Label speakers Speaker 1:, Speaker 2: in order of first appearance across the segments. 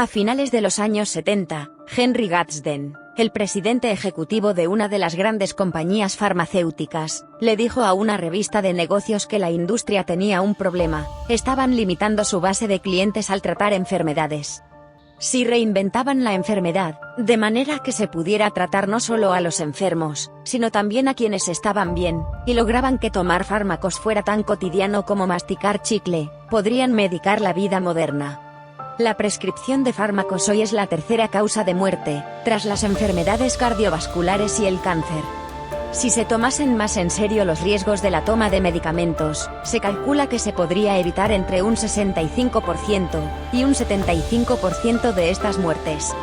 Speaker 1: A finales de los años 70, Henry Gadsden, el presidente ejecutivo de una de las grandes compañías farmacéuticas, le dijo a una revista de negocios que la industria tenía un problema: estaban limitando su base de clientes al tratar enfermedades. Si reinventaban la enfermedad, de manera que se pudiera tratar no solo a los enfermos, sino también a quienes estaban bien, y lograban que tomar fármacos fuera tan cotidiano como masticar chicle, podrían medicar la vida moderna. La prescripción de fármacos hoy es la tercera causa de muerte, tras las enfermedades cardiovasculares y el cáncer. Si se tomasen más en serio los riesgos de la toma de medicamentos, se calcula que se podría evitar entre un 65% y un 75% de estas muertes.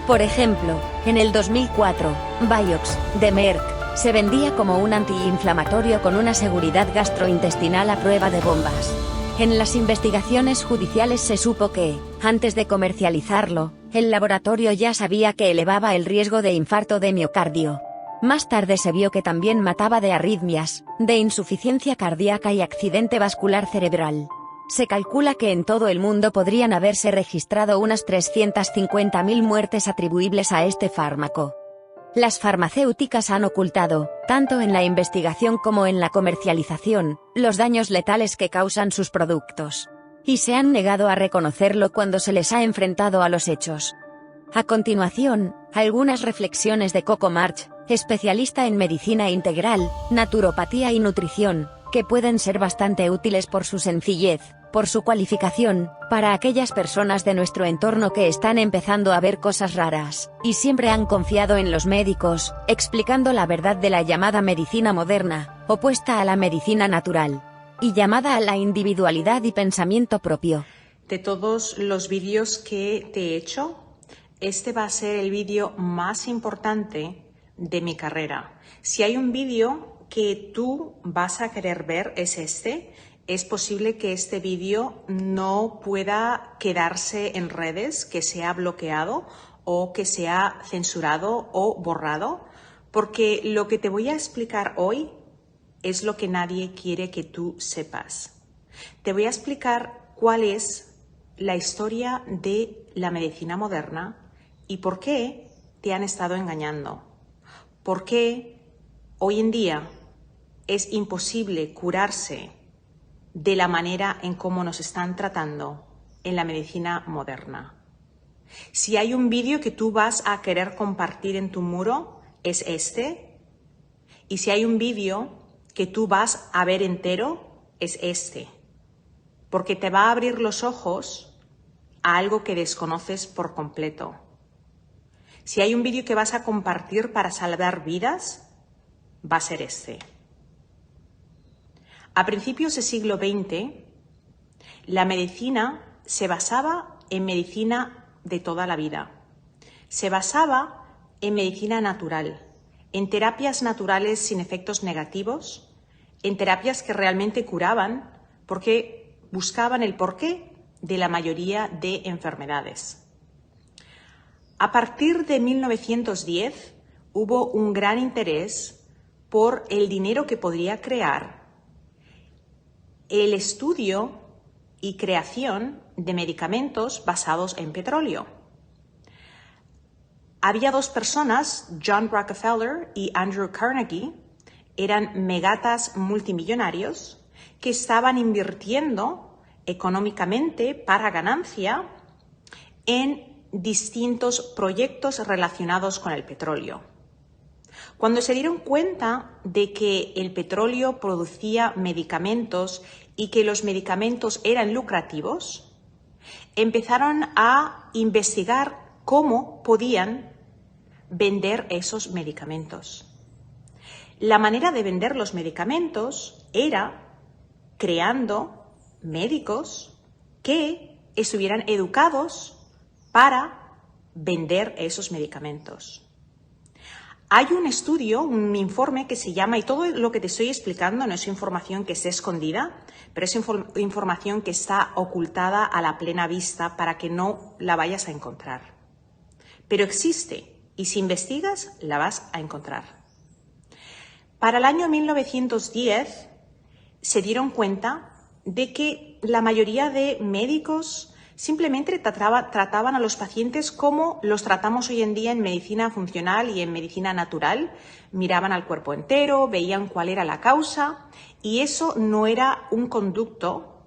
Speaker 1: Por ejemplo, en el 2004, Vioxx, de Merck, se vendía como un antiinflamatorio con una seguridad gastrointestinal a prueba de bombas. En las investigaciones judiciales se supo que, antes de comercializarlo, el laboratorio ya sabía que elevaba el riesgo de infarto de miocardio. Más tarde se vio que también mataba de arritmias, de insuficiencia cardíaca y accidente vascular cerebral. Se calcula que en todo el mundo podrían haberse registrado unas 350.000 muertes atribuibles a este fármaco. Las farmacéuticas han ocultado, tanto en la investigación como en la comercialización, los daños letales que causan sus productos. Y se han negado a reconocerlo cuando se les ha enfrentado a los hechos. A continuación, algunas reflexiones de Coco March, especialista en medicina integral, naturopatía y nutrición, que pueden ser bastante útiles por su sencillez, por su cualificación, para aquellas personas de nuestro entorno que están empezando a ver cosas raras, y siempre han confiado en los médicos, explicando la verdad de la llamada medicina moderna, opuesta a la medicina natural, y llamada a la individualidad y pensamiento propio.
Speaker 2: De todos los vídeos que te he hecho, este va a ser el vídeo más importante de mi carrera. Si hay un vídeo que tú vas a querer ver es este. Es posible que este vídeo no pueda quedarse en redes, que sea bloqueado o que sea censurado o borrado, porque lo que te voy a explicar hoy es lo que nadie quiere que tú sepas. Te voy a explicar cuál es la historia de la medicina moderna y por qué te han estado engañando. ¿Por qué hoy en día es imposible curarse de la manera en cómo nos están tratando en la medicina moderna? Si hay un vídeo que tú vas a querer compartir en tu muro, es este. Y si hay un vídeo que tú vas a ver entero, es este. Porque te va a abrir los ojos a algo que desconoces por completo. Si hay un vídeo que vas a compartir para salvar vidas, va a ser este. A principios del siglo XX, la medicina se basaba en medicina de toda la vida. Se basaba en medicina natural, en terapias naturales sin efectos negativos, en terapias que realmente curaban porque buscaban el porqué de la mayoría de enfermedades. A partir de 1910 hubo un gran interés por el dinero que podría crear el estudio y creación de medicamentos basados en petróleo. Había dos personas, John Rockefeller y Andrew Carnegie, eran megatas multimillonarios que estaban invirtiendo económicamente para ganancia en distintos proyectos relacionados con el petróleo. Cuando se dieron cuenta de que el petróleo producía medicamentos y que los medicamentos eran lucrativos, empezaron a investigar cómo podían vender esos medicamentos. La manera de vender los medicamentos era creando médicos que estuvieran educados para vender esos medicamentos. Hay un estudio, un informe que se llama, y todo lo que te estoy explicando no es información que esté escondida, pero es información que está ocultada a la plena vista para que no la vayas a encontrar. Pero existe, y si investigas, la vas a encontrar. Para el año 1910 se dieron cuenta de que la mayoría de médicos Simplemente trataban a los pacientes como los tratamos hoy en día en medicina funcional y en medicina natural. Miraban al cuerpo entero, veían cuál era la causa y eso no era un conducto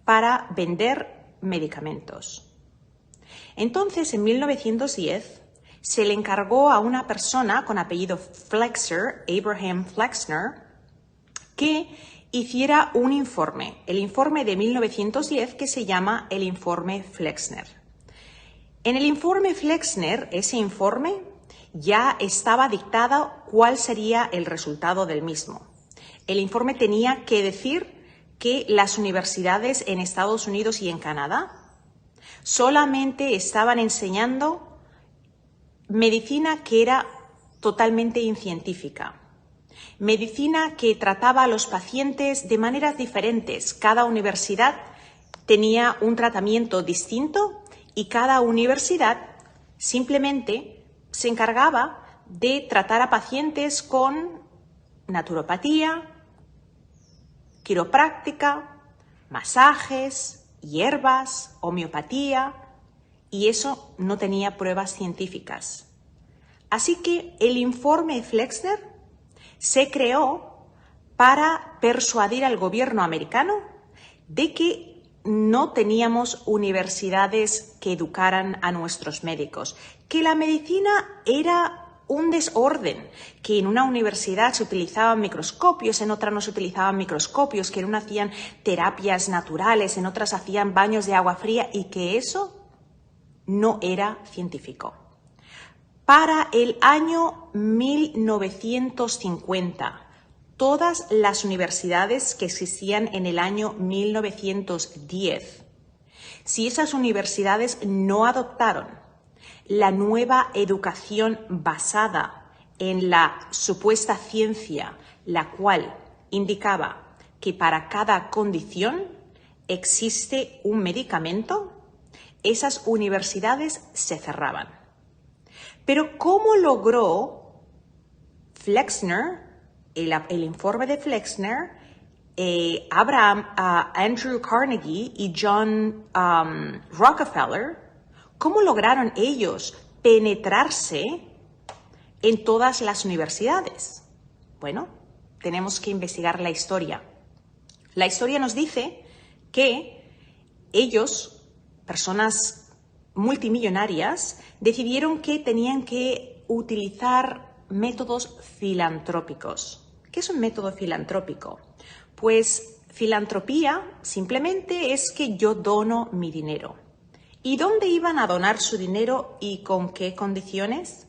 Speaker 2: para vender medicamentos. Entonces, en 1910, se le encargó a una persona con apellido Flexner, Abraham Flexner, que hiciera un informe, el informe de 1910 que se llama el informe Flexner. En el informe Flexner, ese informe, ya estaba dictado cuál sería el resultado del mismo. El informe tenía que decir que las universidades en Estados Unidos y en Canadá solamente estaban enseñando medicina que era totalmente incientífica. Medicina que trataba a los pacientes de maneras diferentes. Cada universidad tenía un tratamiento distinto y cada universidad simplemente se encargaba de tratar a pacientes con naturopatía, quiropráctica, masajes, hierbas, homeopatía, y eso no tenía pruebas científicas. Así que el informe Flexner se creó para persuadir al gobierno americano de que no teníamos universidades que educaran a nuestros médicos, que la medicina era un desorden, que en una universidad se utilizaban microscopios, en otra no se utilizaban microscopios, que en una hacían terapias naturales, en otras hacían baños de agua fría y que eso no era científico. Para el año 1950, todas las universidades que existían en el año 1910, si esas universidades no adoptaron la nueva educación basada en la supuesta ciencia, la cual indicaba que para cada condición existe un medicamento, esas universidades se cerraban. Pero ¿cómo logró Flexner, el informe de Flexner, Andrew Carnegie y John Rockefeller, cómo lograron ellos penetrarse en todas las universidades? Bueno, tenemos que investigar la historia. La historia nos dice que ellos, personas multimillonarias, decidieron que tenían que utilizar métodos filantrópicos. ¿Qué es un método filantrópico? Pues filantropía simplemente es que yo dono mi dinero. ¿Y dónde iban a donar su dinero y con qué condiciones?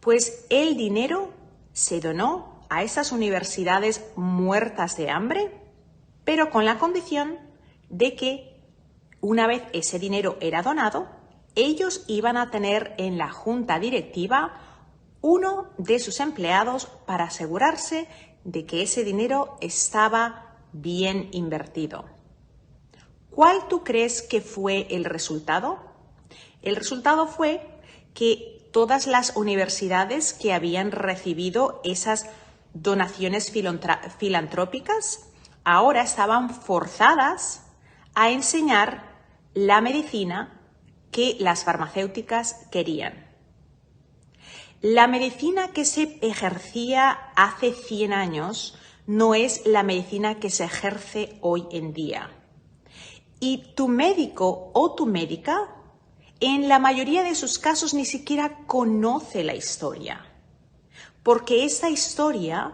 Speaker 2: Pues el dinero se donó a esas universidades muertas de hambre, pero con la condición de que una vez ese dinero era donado, ellos iban a tener en la junta directiva uno de sus empleados para asegurarse de que ese dinero estaba bien invertido. ¿Cuál tú crees que fue el resultado? El resultado fue que todas las universidades que habían recibido esas donaciones filantrópicas ahora estaban forzadas a enseñar la medicina que las farmacéuticas querían. La medicina que se ejercía hace 100 años no es la medicina que se ejerce hoy en día. Y tu médico o tu médica, en la mayoría de sus casos, ni siquiera conoce la historia, porque esa historia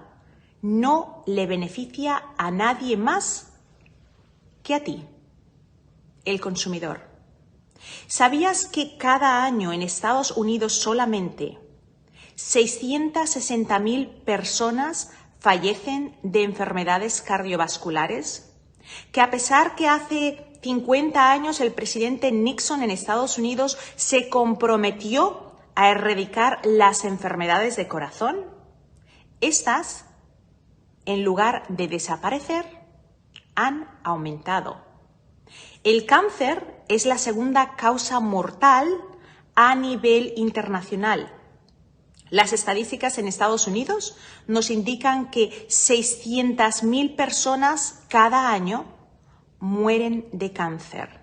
Speaker 2: no le beneficia a nadie más que a ti, el consumidor. ¿Sabías que cada año en Estados Unidos solamente 660.000 personas fallecen de enfermedades cardiovasculares? Que a pesar que hace 50 años el presidente Nixon en Estados Unidos se comprometió a erradicar las enfermedades de corazón, estas, en lugar de desaparecer, han aumentado. El cáncer es la segunda causa mortal a nivel internacional. Las estadísticas en Estados Unidos nos indican que 600.000 personas cada año mueren de cáncer.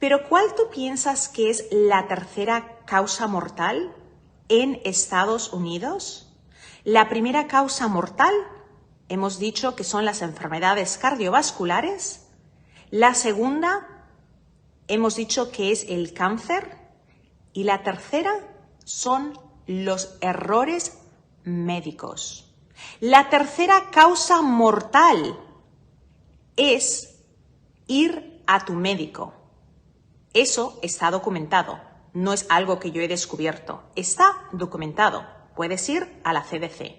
Speaker 2: Pero ¿cuál tú piensas que es la tercera causa mortal en Estados Unidos? La primera causa mortal, hemos dicho que son las enfermedades cardiovasculares. La segunda, hemos dicho que es el cáncer. Y la tercera son los errores médicos. La tercera causa mortal es ir a tu médico. Eso está documentado, no es algo que yo he descubierto, está documentado. Puedes ir a la CDC.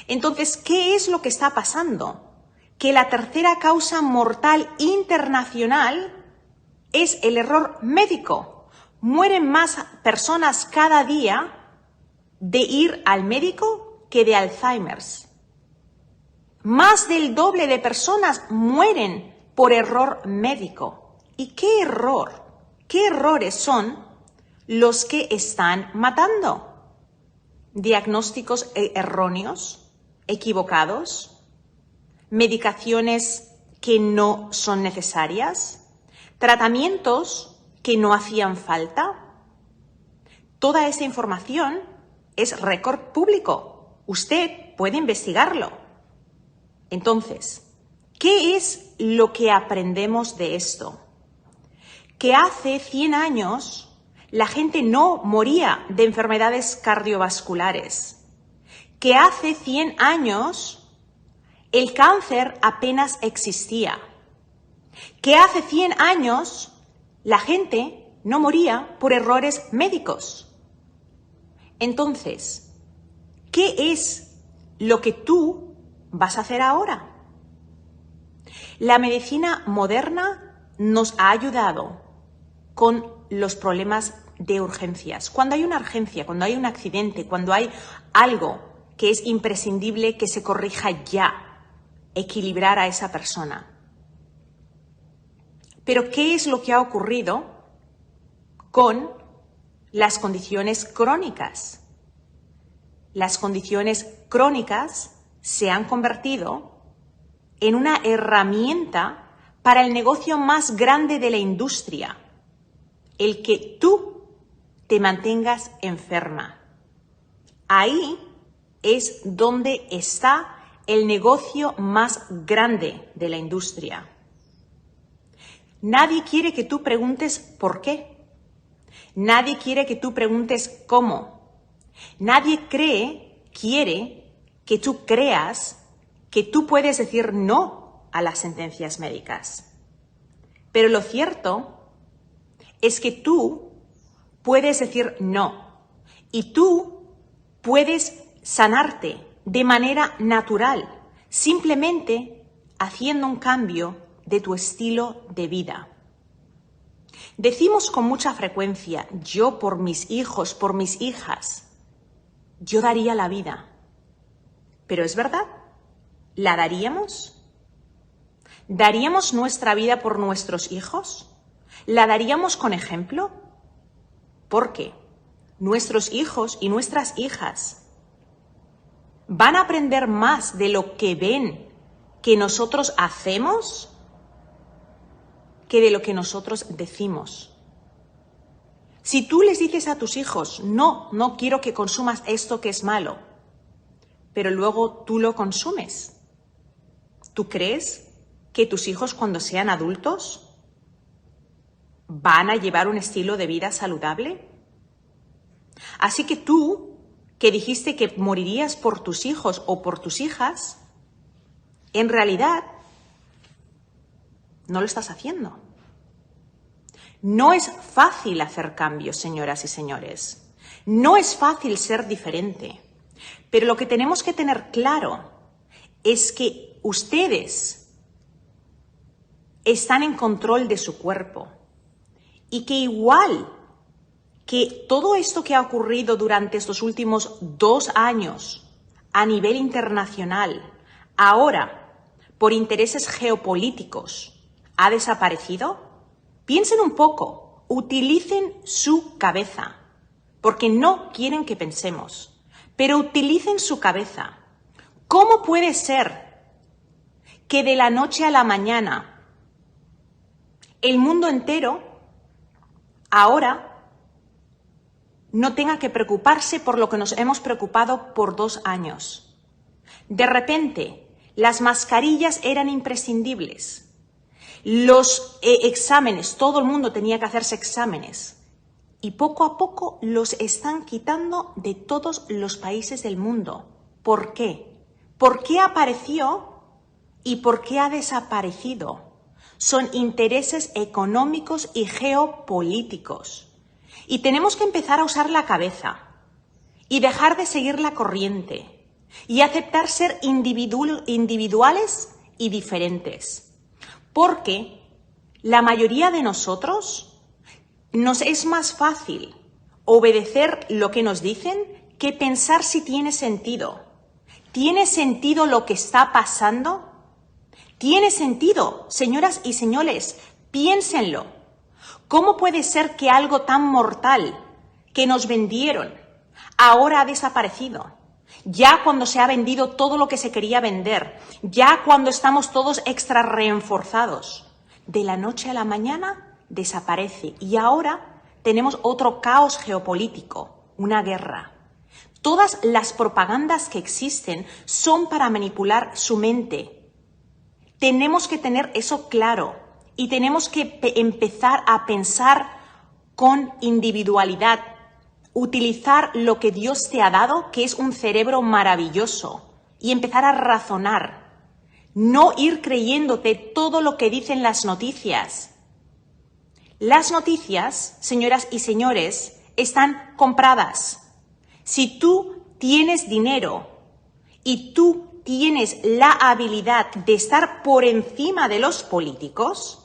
Speaker 2: Entonces, ¿qué es lo que está pasando? Que la tercera causa mortal internacional es el error médico. Mueren más personas cada día de ir al médico que de Alzheimer's. Más del doble de personas mueren por error médico. ¿Y qué error? ¿Qué errores son los que están matando? Diagnósticos erróneos, equivocados, medicaciones que no son necesarias, tratamientos que no hacían falta. Toda esa información es récord público. Usted puede investigarlo. Entonces, ¿qué es lo que aprendemos de esto? Que hace 100 años la gente no moría de enfermedades cardiovasculares. Que hace 100 años el cáncer apenas existía. Que hace 100 años la gente no moría por errores médicos. Entonces, ¿qué es lo que tú vas a hacer ahora? La medicina moderna nos ha ayudado con los problemas de urgencias. Cuando hay una urgencia, cuando hay un accidente, cuando hay algo que es imprescindible que se corrija ya, equilibrar a esa persona. Pero ¿qué es lo que ha ocurrido con las condiciones crónicas? Las condiciones crónicas se han convertido en una herramienta para el negocio más grande de la industria, el que tú te mantengas enferma. Ahí es donde está el negocio más grande de la industria. Nadie quiere que tú preguntes por qué. Nadie quiere que tú preguntes cómo. Nadie quiere que tú creas que tú puedes decir no a las sentencias médicas. Pero lo cierto es que tú puedes decir no y tú puedes sanarte de manera natural, simplemente haciendo un cambio de tu estilo de vida. Decimos con mucha frecuencia, yo por mis hijos, por mis hijas, yo daría la vida. ¿Pero es verdad? ¿La daríamos? ¿Daríamos nuestra vida por nuestros hijos? ¿La daríamos con ejemplo? Porque nuestros hijos y nuestras hijas van a aprender más de lo que ven que nosotros hacemos que de lo que nosotros decimos. Si tú les dices a tus hijos, no quiero que consumas esto que es malo, pero luego tú lo consumes, ¿tú crees que tus hijos cuando sean adultos van a llevar un estilo de vida saludable? Así que tú, que dijiste que morirías por tus hijos o por tus hijas, en realidad no lo estás haciendo. No es fácil hacer cambios, señoras y señores. No es fácil ser diferente. Pero lo que tenemos que tener claro es que ustedes están en control de su cuerpo y que igual que todo esto que ha ocurrido durante estos últimos 2 años a nivel internacional, ahora, por intereses geopolíticos, ha desaparecido, piensen un poco, utilicen su cabeza, porque no quieren que pensemos, pero utilicen su cabeza. ¿Cómo puede ser que de la noche a la mañana el mundo entero ahora no tenga que preocuparse por lo que nos hemos preocupado por 2 años. De repente, las mascarillas eran imprescindibles. Los exámenes, todo el mundo tenía que hacerse exámenes. Y poco a poco los están quitando de todos los países del mundo. ¿Por qué? ¿Por qué apareció y por qué ha desaparecido? Son intereses económicos y geopolíticos. Y tenemos que empezar a usar la cabeza y dejar de seguir la corriente y aceptar ser individuales y diferentes. Porque la mayoría de nosotros nos es más fácil obedecer lo que nos dicen que pensar si tiene sentido. ¿Tiene sentido lo que está pasando? ¿Tiene sentido? Señoras y señores, piénsenlo. ¿Cómo puede ser que algo tan mortal que nos vendieron ahora ha desaparecido? Ya cuando se ha vendido todo lo que se quería vender, ya cuando estamos todos extra reforzados, de la noche a la mañana desaparece y ahora tenemos otro caos geopolítico, una guerra. Todas las propagandas que existen son para manipular su mente. Tenemos que tener eso claro y tenemos que empezar a pensar con individualidad, utilizar lo que Dios te ha dado, que es un cerebro maravilloso, y empezar a razonar, no ir creyéndote todo lo que dicen las noticias. Las noticias, señoras y señores, están compradas. Si tú tienes dinero y tú tienes la habilidad de estar por encima de los políticos,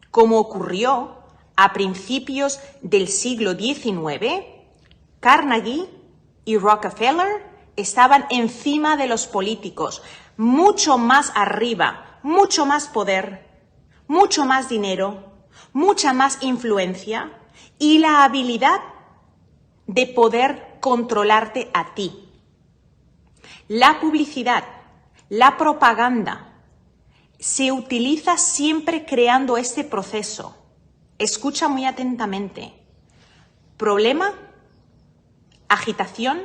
Speaker 2: como ocurrió a principios del siglo XIX, Carnegie y Rockefeller estaban encima de los políticos, mucho más arriba, mucho más poder, mucho más dinero, mucha más influencia y la habilidad de poder controlarte a ti. La publicidad, la propaganda, se utiliza siempre creando este proceso. Escucha muy atentamente. Problema, agitación,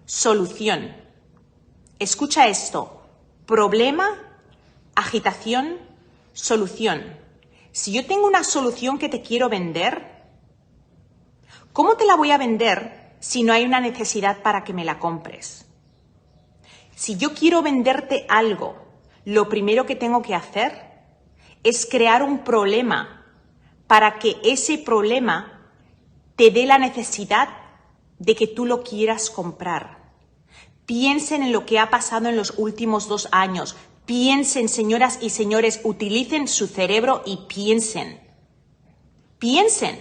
Speaker 2: solución. Escucha esto. Problema, agitación, solución. Si yo tengo una solución que te quiero vender, ¿cómo te la voy a vender si no hay una necesidad para que me la compres? Si yo quiero venderte algo, lo primero que tengo que hacer es crear un problema para que ese problema te dé la necesidad de que tú lo quieras comprar. Piensen en lo que ha pasado en los últimos 2 años. Piensen, señoras y señores, utilicen su cerebro y piensen. Piensen.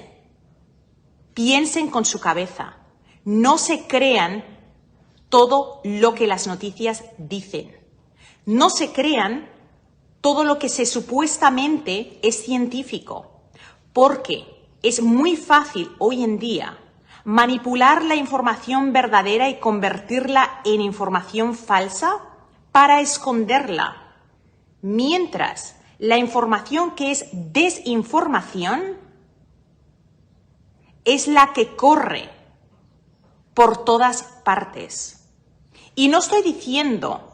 Speaker 2: Piensen con su cabeza. No se crean todo lo que las noticias dicen. No se crean todo lo que supuestamente es científico. Porque es muy fácil hoy en día manipular la información verdadera y convertirla en información falsa para esconderla. Mientras la información que es desinformación es la que corre por todas partes. Y no estoy diciendo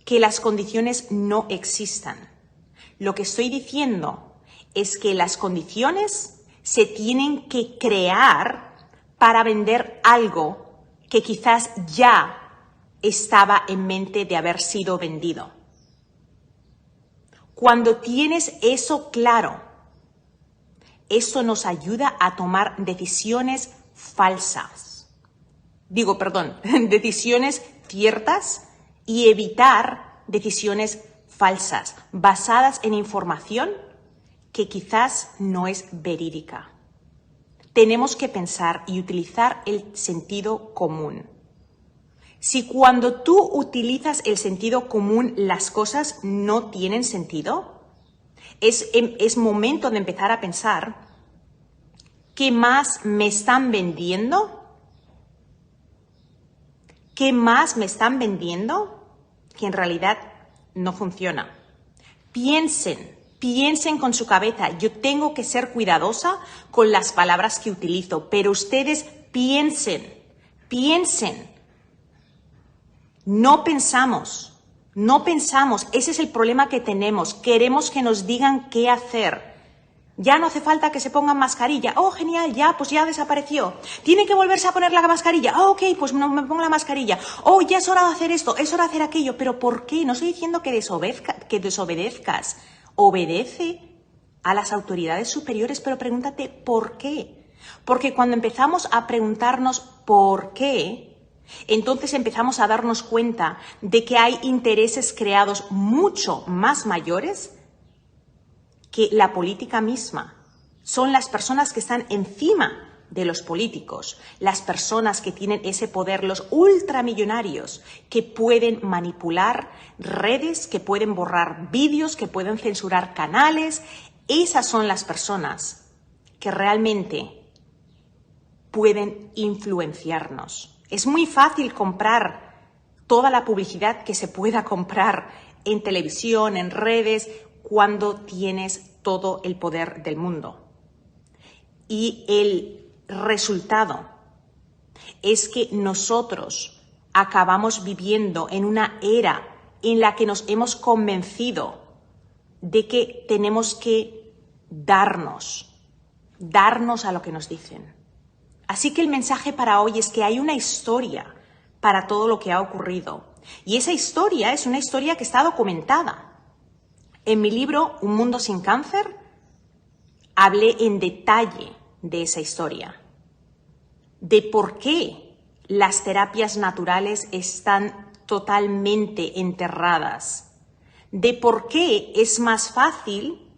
Speaker 2: que las condiciones no existan. Lo que estoy diciendo es que las condiciones se tienen que crear para vender algo que quizás ya estaba en mente de haber sido vendido. Cuando tienes eso claro, eso nos ayuda a tomar decisiones decisiones ciertas y evitar decisiones falsas, basadas en información que quizás no es verídica. Tenemos que pensar y utilizar el sentido común. Si cuando tú utilizas el sentido común las cosas no tienen sentido, es momento de empezar a pensar, ¿qué más me están vendiendo? ¿Qué más me están vendiendo? Que en realidad no funciona. Piensen Piensen con su cabeza. Yo tengo que ser cuidadosa con las palabras que utilizo, pero ustedes piensen. No pensamos. Ese es el problema que tenemos. Queremos que nos digan qué hacer. Ya no hace falta que se pongan mascarilla. Oh, genial, ya, pues ya desapareció. Tiene que volverse a poner la mascarilla. Oh, ok, pues no me pongo la mascarilla. Oh, ya es hora de hacer esto, es hora de hacer aquello. ¿Pero por qué? No estoy diciendo que desobedezcas. Obedece a las autoridades superiores, pero pregúntate ¿por qué? Porque cuando empezamos a preguntarnos ¿por qué?, entonces empezamos a darnos cuenta de que hay intereses creados mucho más mayores que la política misma. Son las personas que están encima de los políticos, las personas que tienen ese poder, los ultramillonarios, que pueden manipular redes, que pueden borrar vídeos, que pueden censurar canales. Esas son las personas que realmente pueden influenciarnos. Es muy fácil comprar toda la publicidad que se pueda comprar en televisión, en redes, cuando tienes todo el poder del mundo. Y el resultado es que nosotros acabamos viviendo en una era en la que nos hemos convencido de que tenemos que darnos a lo que nos dicen. Así que el mensaje para hoy es que hay una historia para todo lo que ha ocurrido. Y esa historia es una historia que está documentada. En mi libro, Un mundo sin cáncer, hablé en detalle de esa historia, de por qué las terapias naturales están totalmente enterradas, de por qué es más fácil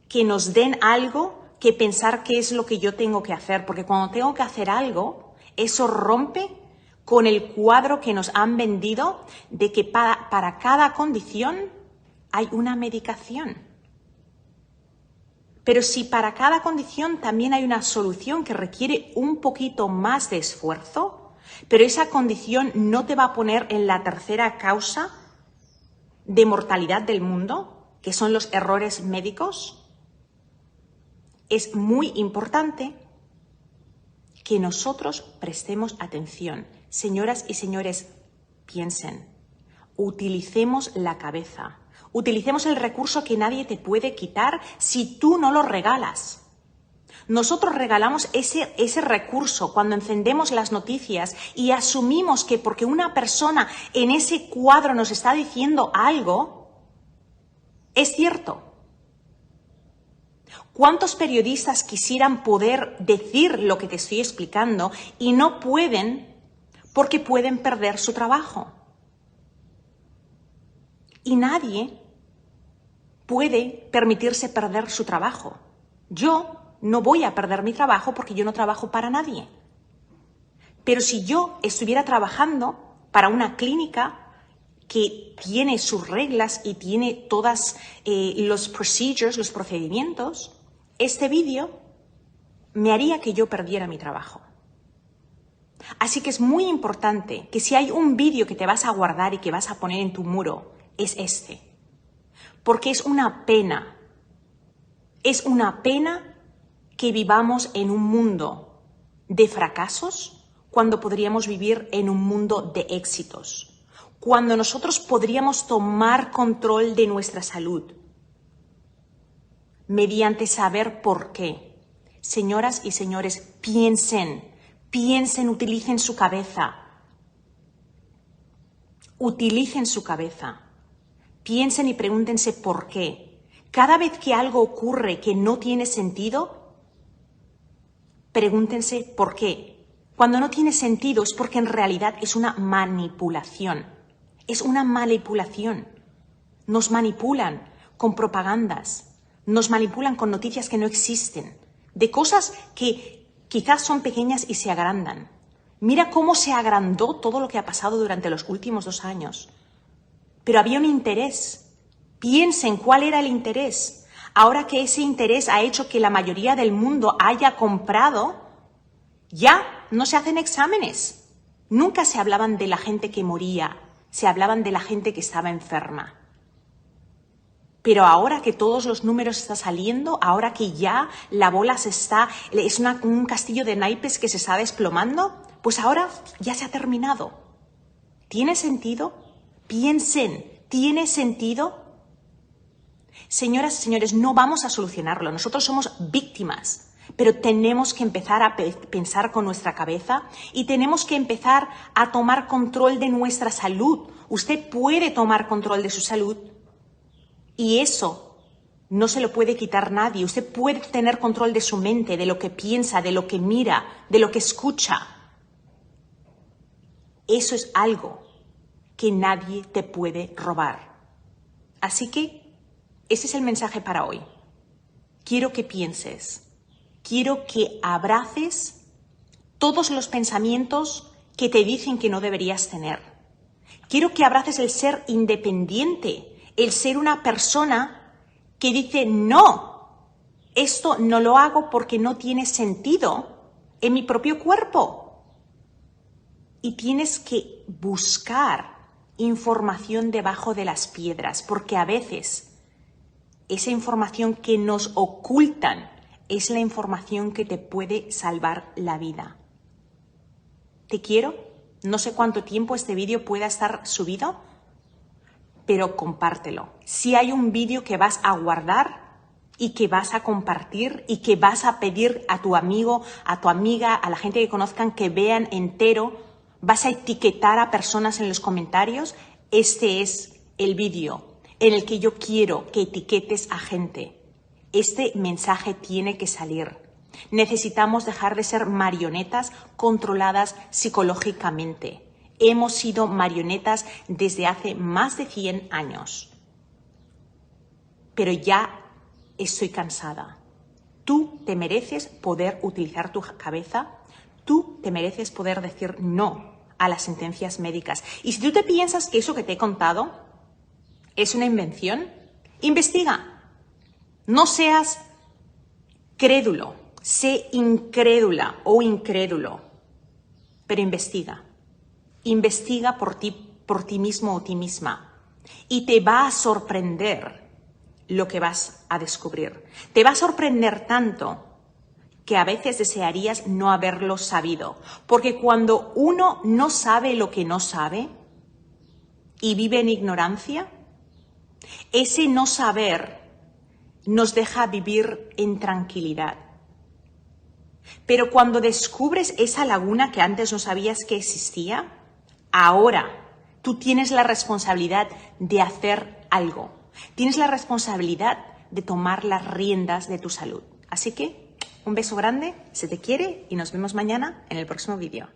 Speaker 2: que nos den algo que pensar qué es lo que yo tengo que hacer, porque cuando tengo que hacer algo, eso rompe con el cuadro que nos han vendido de que para cada condición hay una medicación. Pero si para cada condición también hay una solución que requiere un poquito más de esfuerzo, pero esa condición no te va a poner en la tercera causa de mortalidad del mundo, que son los errores médicos, es muy importante que nosotros prestemos atención. Señoras y señores, piensen, utilicemos la cabeza. Utilicemos el recurso que nadie te puede quitar si tú no lo regalas. Nosotros regalamos ese recurso cuando encendemos las noticias y asumimos que porque una persona en ese cuadro nos está diciendo algo, es cierto. ¿Cuántos periodistas quisieran poder decir lo que te estoy explicando y no pueden porque pueden perder su trabajo? Y nadie puede permitirse perder su trabajo. Yo no voy a perder mi trabajo porque yo no trabajo para nadie. Pero si yo estuviera trabajando para una clínica que tiene sus reglas y tiene todas los procedimientos, este vídeo me haría que yo perdiera mi trabajo. Así que es muy importante que si hay un vídeo que te vas a guardar y que vas a poner en tu muro, es este. Porque es una pena que vivamos en un mundo de fracasos cuando podríamos vivir en un mundo de éxitos, cuando nosotros podríamos tomar control de nuestra salud mediante saber por qué. Señoras y señores, piensen, utilicen su cabeza. Utilicen su cabeza. Piensen y pregúntense por qué. Cada vez que algo ocurre que no tiene sentido, pregúntense por qué. Cuando no tiene sentido es porque en realidad es una manipulación. Es una manipulación. Nos manipulan con propagandas. Nos manipulan con noticias que no existen. De cosas que quizás son pequeñas y se agrandan. Mira cómo se agrandó todo lo que ha pasado durante los últimos 2 años. Pero había un interés. Piensen cuál era el interés. Ahora que ese interés ha hecho que la mayoría del mundo haya comprado, ya no se hacen exámenes. Nunca se hablaban de la gente que moría, se hablaban de la gente que estaba enferma. Pero ahora que todos los números están saliendo, ahora que ya la bola es un castillo de naipes que se está desplomando, pues ahora ya se ha terminado. ¿Tiene sentido? Piensen, ¿tiene sentido? Señoras y señores, no vamos a solucionarlo. Nosotros somos víctimas, pero tenemos que empezar a pensar con nuestra cabeza y tenemos que empezar a tomar control de nuestra salud. Usted puede tomar control de su salud y eso no se lo puede quitar nadie. Usted puede tener control de su mente, de lo que piensa, de lo que mira, de lo que escucha. Eso es algo que nadie te puede robar. Así que ese es el mensaje para hoy. Quiero que pienses, quiero que abraces todos los pensamientos que te dicen que no deberías tener. Quiero que abraces el ser independiente, el ser una persona que dice no, esto no lo hago porque no tiene sentido en mi propio cuerpo. Y tienes que buscar información debajo de las piedras, porque a veces esa información que nos ocultan es la información que te puede salvar la vida. Te quiero. No sé cuánto tiempo este vídeo pueda estar subido, pero compártelo. Si hay un vídeo que vas a guardar y que vas a compartir y que vas a pedir a tu amigo, a tu amiga, a la gente que conozcan que vean entero, vas a etiquetar a personas en los comentarios, este es el vídeo en el que yo quiero que etiquetes a gente. Este mensaje tiene que salir. Necesitamos dejar de ser marionetas controladas psicológicamente. Hemos sido marionetas desde hace más de 100 años. Pero ya estoy cansada. Tú te mereces poder utilizar tu cabeza. Tú te mereces poder decir no a las sentencias médicas. Y si tú te piensas que eso que te he contado es una invención, investiga. No seas crédulo, sé incrédula o incrédulo, pero investiga. Investiga por ti mismo o ti misma. Y te va a sorprender lo que vas a descubrir. Te va a sorprender tanto que a veces desearías no haberlo sabido. Porque cuando uno no sabe lo que no sabe y vive en ignorancia, ese no saber nos deja vivir en tranquilidad. Pero cuando descubres esa laguna que antes no sabías que existía, ahora tú tienes la responsabilidad de hacer algo. Tienes la responsabilidad de tomar las riendas de tu salud. Así que un beso grande, se te quiere y nos vemos mañana en el próximo vídeo.